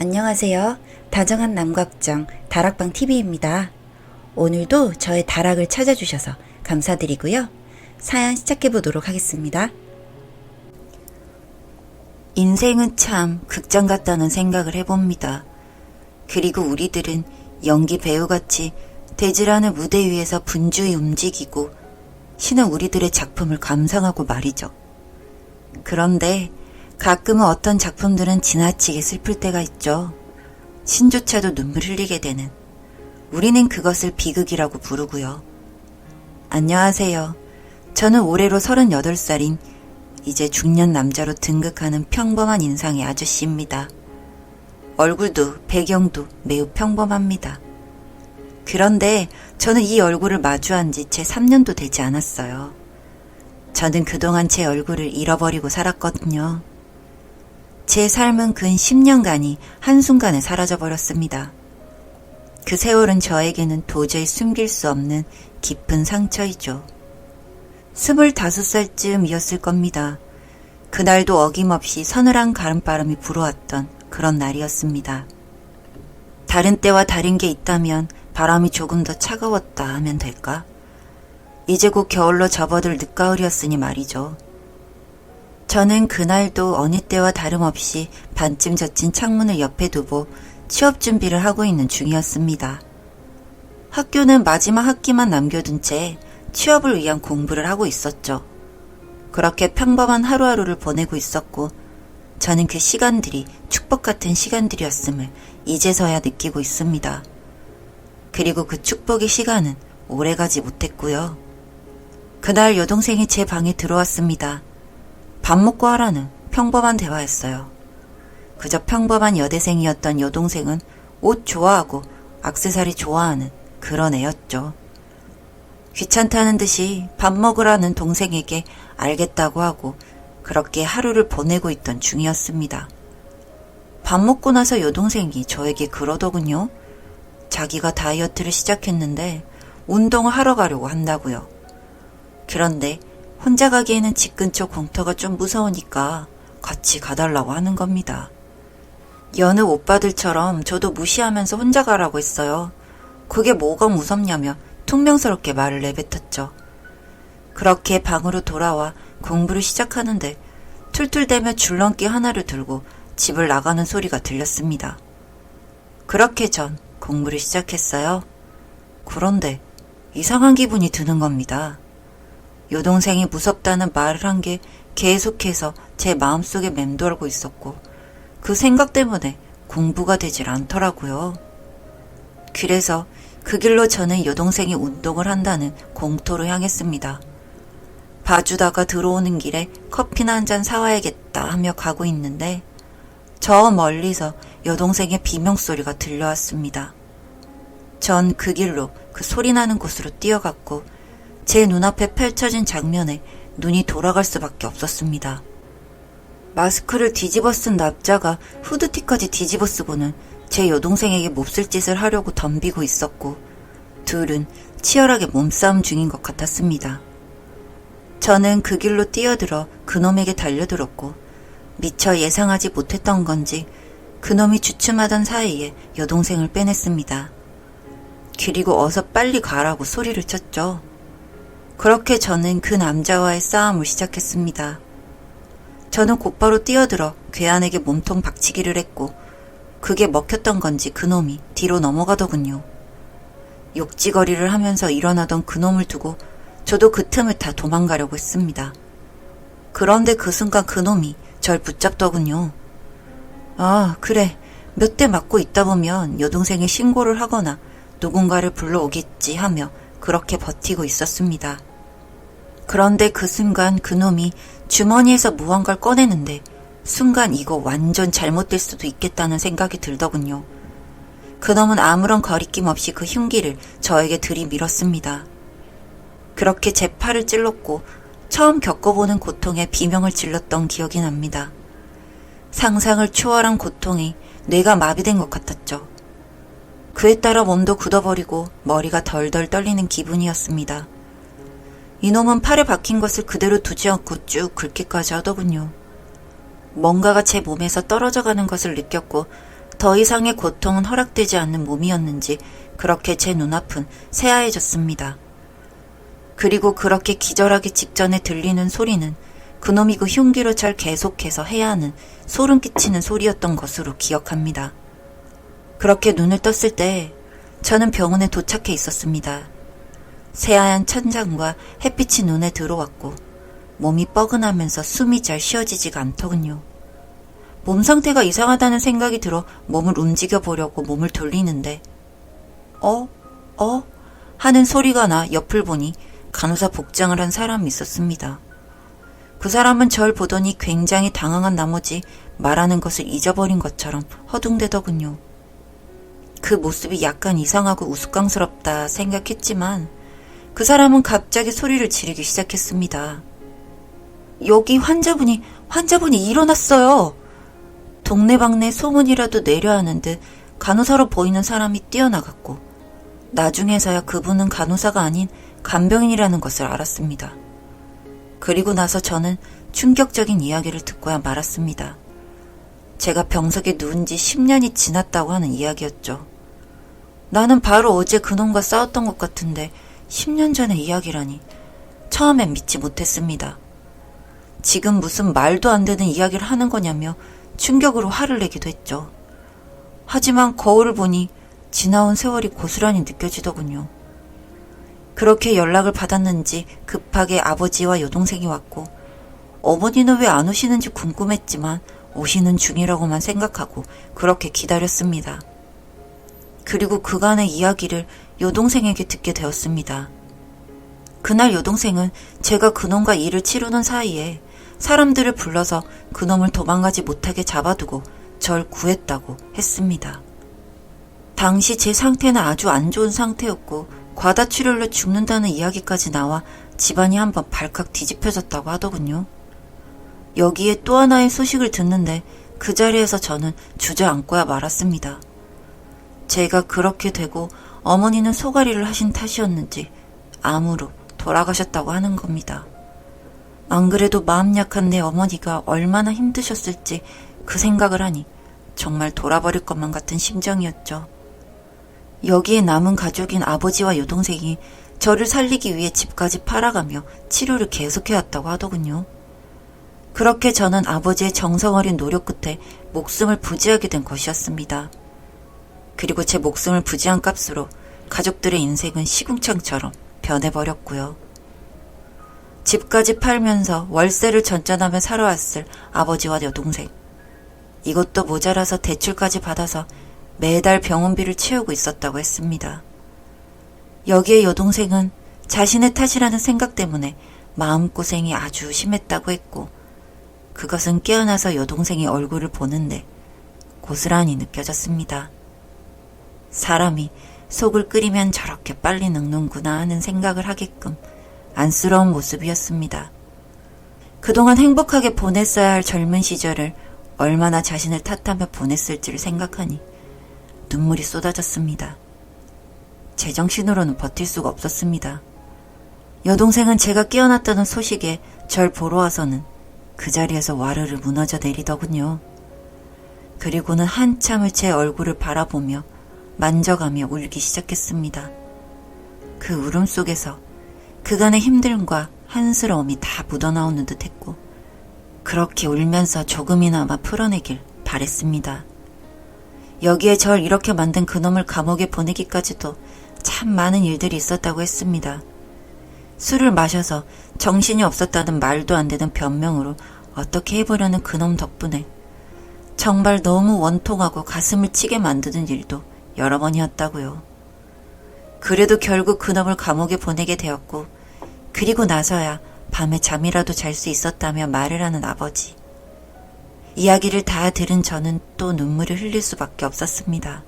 안녕하세요. 다정한 남각정 다락방TV입니다. 오늘도 저의 다락을 찾아주셔서 감사드리고요. 사연 시작해보도록 하겠습니다. 인생은 참 극장 같다는 생각을 해봅니다. 그리고 우리들은 연기 배우같이 대지라는 무대 위에서 분주히 움직이고 신은 우리들의 작품을 감상하고 말이죠. 그런데 가끔은 어떤 작품들은 지나치게 슬플 때가 있죠. 신조차도 눈물 흘리게 되는. 우리는 그것을 비극이라고 부르고요. 안녕하세요. 저는 올해로 38살인 이제 중년 남자로 등극하는 평범한 인상의 아저씨입니다. 얼굴도 배경도 매우 평범합니다. 그런데 저는 이 얼굴을 마주한 지 채 3년도 되지 않았어요. 저는 그동안 제 얼굴을 잃어버리고 살았거든요. 제 삶은 근 10년간이 한순간에 사라져버렸습니다. 그 세월은 저에게는 도저히 숨길 수 없는 깊은 상처이죠. 25살쯤이었을 겁니다. 그날도 어김없이 서늘한 가을바람이 불어왔던 그런 날이었습니다. 다른 때와 다른 게 있다면 바람이 조금 더 차가웠다 하면 될까? 이제 곧 겨울로 접어들 늦가을이었으니 말이죠. 저는 그날도 어느 때와 다름없이 반쯤 젖힌 창문을 옆에 두고 취업 준비를 하고 있는 중이었습니다. 학교는 마지막 학기만 남겨둔 채 취업을 위한 공부를 하고 있었죠. 그렇게 평범한 하루하루를 보내고 있었고 저는 그 시간들이 축복 같은 시간들이었음을 이제서야 느끼고 있습니다. 그리고 그 축복의 시간은 오래가지 못했고요. 그날 여동생이 제 방에 들어왔습니다. 밥 먹고 하라는 평범한 대화였어요. 그저 평범한 여대생이었던 여동생은 옷 좋아하고 액세서리 좋아하는 그런 애였죠. 귀찮다는 듯이 밥 먹으라는 동생에게 알겠다고 하고 그렇게 하루를 보내고 있던 중이었습니다. 밥 먹고 나서 여동생이 저에게 그러더군요. 자기가 다이어트를 시작했는데 운동을 하러 가려고 한다고요. 그런데 혼자 가기에는 집 근처 공터가 좀 무서우니까 같이 가달라고 하는 겁니다. 여느 오빠들처럼 저도 무시하면서 혼자 가라고 했어요. 그게 뭐가 무섭냐며 퉁명스럽게 말을 내뱉었죠. 그렇게 방으로 돌아와 공부를 시작하는데 툴툴대며 줄넘기 하나를 들고 집을 나가는 소리가 들렸습니다. 그렇게 전 공부를 시작했어요. 그런데 이상한 기분이 드는 겁니다. 여동생이 무섭다는 말을 한 게 계속해서 제 마음속에 맴돌고 있었고 그 생각 때문에 공부가 되질 않더라고요. 그래서 그 길로 저는 여동생이 운동을 한다는 공터로 향했습니다. 봐주다가 들어오는 길에 커피나 한잔 사와야겠다 하며 가고 있는데 저 멀리서 여동생의 비명소리가 들려왔습니다. 전 그 길로 그 소리나는 곳으로 뛰어갔고 제 눈앞에 펼쳐진 장면에 눈이 돌아갈 수밖에 없었습니다. 마스크를 뒤집어 쓴 납자가 후드티까지 뒤집어 쓰고는 제 여동생에게 몹쓸 짓을 하려고 덤비고 있었고 둘은 치열하게 몸싸움 중인 것 같았습니다. 저는 그 길로 뛰어들어 그놈에게 달려들었고 미처 예상하지 못했던 건지 그놈이 주춤하던 사이에 여동생을 빼냈습니다. 그리고 어서 빨리 가라고 소리를 쳤죠. 그렇게 저는 그 남자와의 싸움을 시작했습니다. 저는 곧바로 뛰어들어 괴한에게 몸통 박치기를 했고 그게 먹혔던 건지 그놈이 뒤로 넘어가더군요. 욕지거리를 하면서 일어나던 그놈을 두고 저도 그 틈을 타 도망가려고 했습니다. 그런데 그 순간 그놈이 절 붙잡더군요. 아, 그래. 몇 대 맞고 있다 보면 여동생이 신고를 하거나 누군가를 불러오겠지 하며 그렇게 버티고 있었습니다. 그런데 그 순간 그놈이 주머니에서 무언가를 꺼내는데 순간 이거 완전 잘못될 수도 있겠다는 생각이 들더군요. 그놈은 아무런 거리낌 없이 그 흉기를 저에게 들이밀었습니다. 그렇게 제 팔을 찔렀고 처음 겪어보는 고통에 비명을 질렀던 기억이 납니다. 상상을 초월한 고통이 뇌가 마비된 것 같았죠. 그에 따라 몸도 굳어버리고 머리가 덜덜 떨리는 기분이었습니다. 이놈은 팔에 박힌 것을 그대로 두지 않고 쭉 긁기까지 하더군요. 뭔가가 제 몸에서 떨어져 가는 것을 느꼈고 더 이상의 고통은 허락되지 않는 몸이었는지 그렇게 제 눈앞은 새하얘졌습니다. 그리고 그렇게 기절하기 직전에 들리는 소리는 그놈이 그 흉기로 절 계속해서 해야 하는 소름 끼치는 소리였던 것으로 기억합니다. 그렇게 눈을 떴을 때 저는 병원에 도착해 있었습니다. 새하얀 천장과 햇빛이 눈에 들어왔고 몸이 뻐근하면서 숨이 잘 쉬어지지가 않더군요. 몸 상태가 이상하다는 생각이 들어 몸을 움직여 보려고 몸을 돌리는데 하는 소리가 나 옆을 보니 간호사 복장을 한 사람이 있었습니다. 그 사람은 절 보더니 굉장히 당황한 나머지 말하는 것을 잊어버린 것처럼 허둥대더군요. 그 모습이 약간 이상하고 우스꽝스럽다 생각했지만 그 사람은 갑자기 소리를 지르기 시작했습니다. 여기 환자분이 일어났어요. 동네방네 소문이라도 내려 하는 듯 간호사로 보이는 사람이 뛰어나갔고 나중에서야 그분은 간호사가 아닌 간병인이라는 것을 알았습니다. 그리고 나서 저는 충격적인 이야기를 듣고야 말았습니다. 제가 병석에 누운 지 10년이 지났다고 하는 이야기였죠. 나는 바로 어제 그놈과 싸웠던 것 같은데 10년 전의 이야기라니 처음엔 믿지 못했습니다. 지금 무슨 말도 안 되는 이야기를 하는 거냐며 충격으로 화를 내기도 했죠. 하지만 거울을 보니 지나온 세월이 고스란히 느껴지더군요. 그렇게 연락을 받았는지 급하게 아버지와 여동생이 왔고 어머니는 왜 안 오시는지 궁금했지만 오시는 중이라고만 생각하고 그렇게 기다렸습니다. 그리고 그간의 이야기를 여동생에게 듣게 되었습니다. 그날 여동생은 제가 그놈과 일을 치르는 사이에 사람들을 불러서 그놈을 도망가지 못하게 잡아두고 절 구했다고 했습니다. 당시 제 상태는 아주 안 좋은 상태였고 과다출혈로 죽는다는 이야기까지 나와 집안이 한번 발칵 뒤집혀졌다고 하더군요. 여기에 또 하나의 소식을 듣는데 그 자리에서 저는 주저앉고야 말았습니다. 제가 그렇게 되고 어머니는 소가리를 하신 탓이었는지 암으로 돌아가셨다고 하는 겁니다. 안 그래도 마음 약한 내 어머니가 얼마나 힘드셨을지 그 생각을 하니 정말 돌아버릴 것만 같은 심정이었죠. 여기에 남은 가족인 아버지와 여동생이 저를 살리기 위해 집까지 팔아가며 치료를 계속해왔다고 하더군요. 그렇게 저는 아버지의 정성어린 노력 끝에 목숨을 부지하게 된 것이었습니다. 그리고 제 목숨을 부지한 값으로 가족들의 인생은 시궁창처럼 변해버렸고요. 집까지 팔면서 월세를 전전하며 살아왔을 아버지와 여동생. 이것도 모자라서 대출까지 받아서 매달 병원비를 채우고 있었다고 했습니다. 여기에 여동생은 자신의 탓이라는 생각 때문에 마음고생이 아주 심했다고 했고 그것은 깨어나서 여동생의 얼굴을 보는데 고스란히 느껴졌습니다. 사람이 속을 끓이면 저렇게 빨리 늙는구나 하는 생각을 하게끔 안쓰러운 모습이었습니다. 그동안 행복하게 보냈어야 할 젊은 시절을 얼마나 자신을 탓하며 보냈을지를 생각하니 눈물이 쏟아졌습니다. 제정신으로는 버틸 수가 없었습니다. 여동생은 제가 깨어났다는 소식에 절 보러 와서는 그 자리에서 와르르 무너져 내리더군요. 그리고는 한참을 제 얼굴을 바라보며 만져가며 울기 시작했습니다. 그 울음 속에서 그간의 힘듦과 한스러움이 다 묻어나오는 듯했고 그렇게 울면서 조금이나마 풀어내길 바랬습니다. 여기에 절 이렇게 만든 그놈을 감옥에 보내기까지도 참 많은 일들이 있었다고 했습니다. 술을 마셔서 정신이 없었다는 말도 안 되는 변명으로 어떻게 해보려는 그놈 덕분에 정말 너무 원통하고 가슴을 치게 만드는 일도 여러 번이었다고요. 그래도 결국 그놈을 감옥에 보내게 되었고 그리고 나서야 밤에 잠이라도 잘 수 있었다며 말을 하는 아버지. 이야기를 다 들은 저는 또 눈물을 흘릴 수밖에 없었습니다.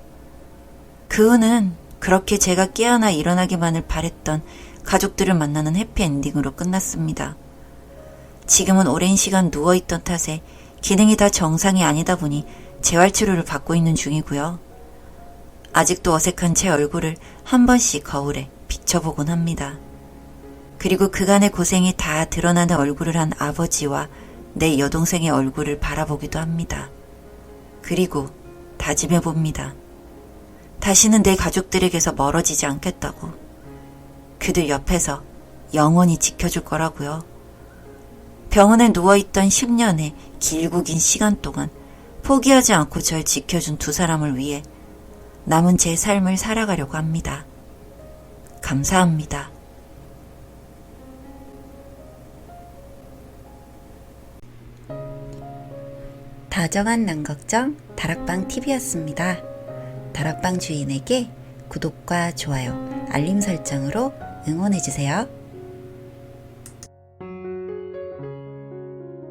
그 후는 그렇게 제가 깨어나 일어나기만을 바랬던 가족들을 만나는 해피엔딩으로 끝났습니다. 지금은 오랜 시간 누워있던 탓에 기능이 다 정상이 아니다 보니 재활치료를 받고 있는 중이고요. 아직도 어색한 제 얼굴을 한 번씩 거울에 비춰보곤 합니다. 그리고 그간의 고생이 다 드러나는 얼굴을 한 아버지와 내 여동생의 얼굴을 바라보기도 합니다. 그리고 다짐해 봅니다. 다시는 내 가족들에게서 멀어지지 않겠다고. 그들 옆에서 영원히 지켜줄 거라고요. 병원에 누워있던 10년의 길고 긴 시간 동안 포기하지 않고 절 지켜준 두 사람을 위해 남은 제 삶을 살아가려고 합니다. 감사합니다. 다정한 남걱정 다락방 TV였습니다. 다락방 주인에게 구독과 좋아요, 알림 설정으로 응원해주세요.